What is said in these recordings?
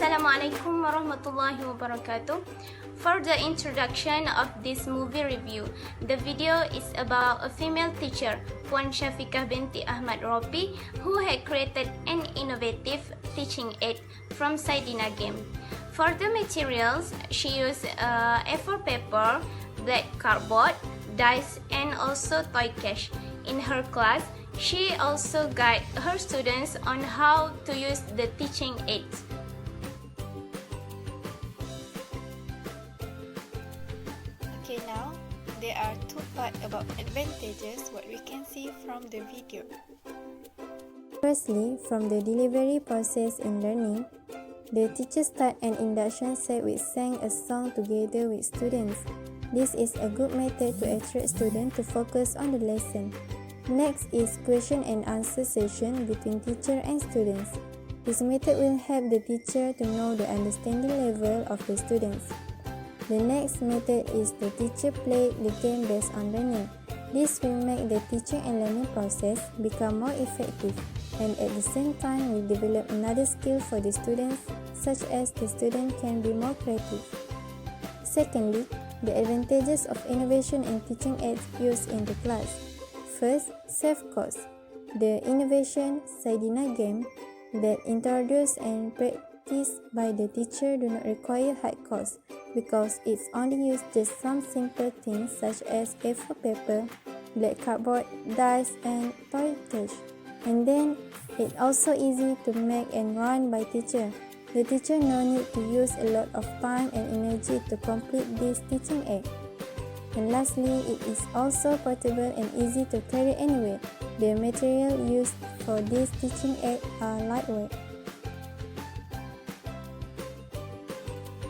Assalamualaikum warahmatullahi wabarakatuh. For the introduction of this movie review, the video is about a female teacher, Puan Syafiqah binti Ahmad Ropi, who had created an innovative teaching aid from Saidina game. For the materials, she used A4 paper, black cardboard, dice, and also toy cash. In her class, she also guided her students on how to use the teaching aids. Okay, now there are two parts about advantages what we can see from the video. Firstly, from the delivery process in learning, the teacher start an induction set which sang a song together with students. This is a good method to attract students to focus on the lesson. Next is question and answer session between teacher and students. This method will help the teacher to know the understanding level of the students. The next method is the teacher play the game based on learning. This will make the teaching and learning process become more effective, and at the same time will develop another skill for the students, such as the student can be more creative. Secondly, the advantages of innovation in teaching aids used in the class. First, save cost. The innovation Saidina game that introduced and practiced by the teacher do not require high cost, because it's only used just some simple things such as A4 paper, black cardboard, dice, and toy cash. And then, it's also easy to make and run by teacher. The teacher no need to use a lot of time and energy to complete this teaching aid. And lastly, it is also portable and easy to carry anywhere. The material used for this teaching aid are lightweight.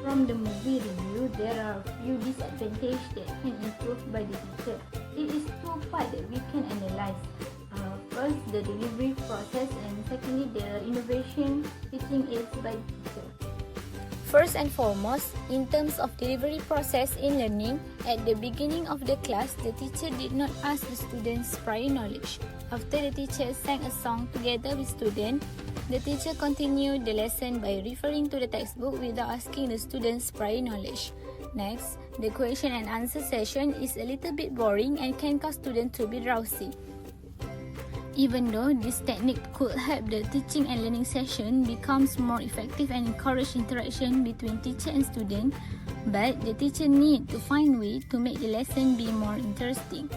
From the movie review, there are a few disadvantages that can improve by the teacher. It is two parts that we can analyze. First, the delivery process, and secondly, the innovation teaching aids by the teacher. First and foremost, in terms of delivery process in learning, at the beginning of the class, the teacher did not ask the students prior knowledge. After the teacher sang a song together with students, the teacher continued the lesson by referring to the textbook without asking the students prior knowledge. Next, the question and answer session is a little bit boring and can cause students to be drowsy. Even though this technique could help the teaching and learning session becomes more effective and encourage interaction between teacher and student, but the teacher need to find way to make the lesson be more interesting.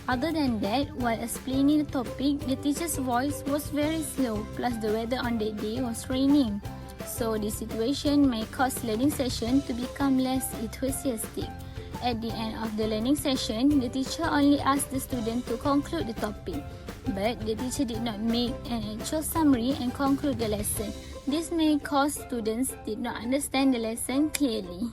Other than that, while explaining the topic, the teacher's voice was very slow, plus the weather on that day was raining. So this situation may cause learning session to become less enthusiastic. At the end of the learning session, the teacher only asked the student to conclude the topic, but the teacher did not make an actual summary and conclude the lesson. This may cause students did not understand the lesson clearly.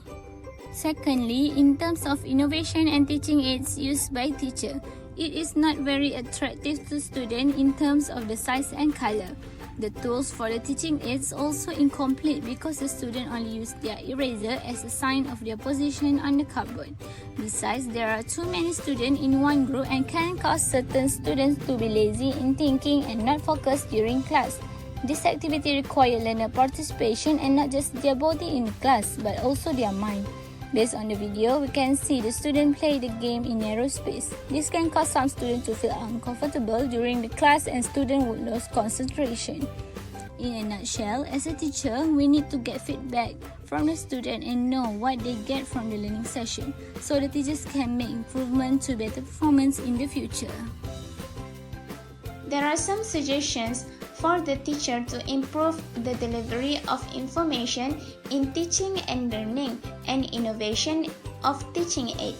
Secondly, in terms of innovation and teaching aids used by teacher, it is not very attractive to students in terms of the size and color. The tools for the teaching aids also incomplete because the student only use their eraser as a sign of their position on the cardboard. Besides, there are too many students in one group and can cause certain students to be lazy in thinking and not focus during class. This activity requires learner participation and not just their body in class but also their mind. Based on the video, we can see the student play the game in narrow space. This can cause some students to feel uncomfortable during the class and students would lose concentration. In a nutshell, as a teacher, we need to get feedback from the student and know what they get from the learning session, so the teachers can make improvement to better performance in the future. There are some suggestions for the teacher to improve the delivery of information in teaching and learning and innovation of teaching aid.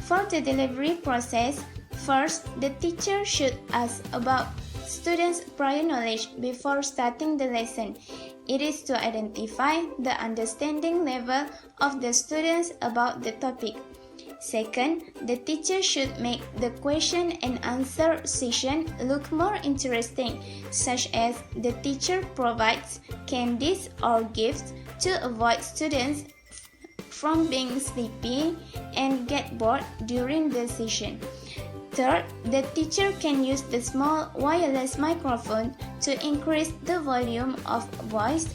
For the delivery process, first, the teacher should ask about students' prior knowledge before starting the lesson. It is to identify the understanding level of the students about the topic. Second, the teacher should make the question and answer session look more interesting, such as the teacher provides candies or gifts to avoid students from being sleepy and get bored during the session. Third, the teacher can use the small wireless microphone to increase the volume of voice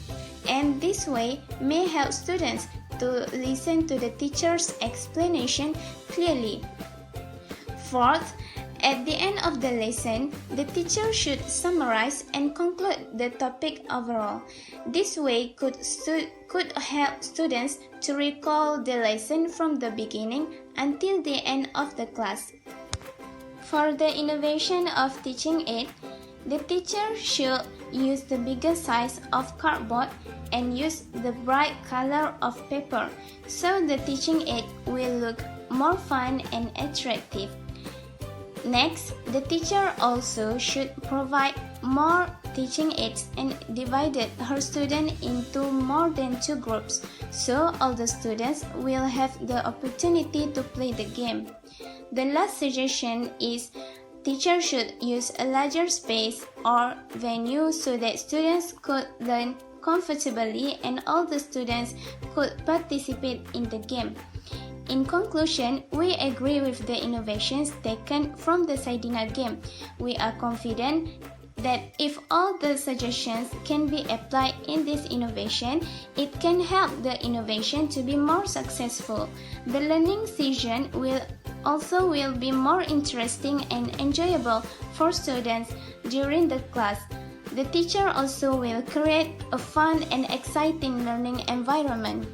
and this way may help students to listen to the teacher's explanation clearly. Fourth, at the end of the lesson, the teacher should summarize and conclude the topic overall. This way could help students to recall the lesson from the beginning until the end of the class. For the innovation of teaching aid, the teacher should use the bigger size of cardboard and use the bright color of paper so the teaching aid will look more fun and attractive. Next, the teacher also should provide more teaching aids and divided her students into more than 2 groups, so all the students will have the opportunity to play the game. The last suggestion is teacher should use a larger space or venue so that students could learn comfortably and all the students could participate in the game. In conclusion, we agree with the innovations taken from the Saidina game. We are confident that if all the suggestions can be applied in this innovation, it can help the innovation to be more successful. The learning session will be more interesting and enjoyable for students during the class. The teacher also will create a fun and exciting learning environment.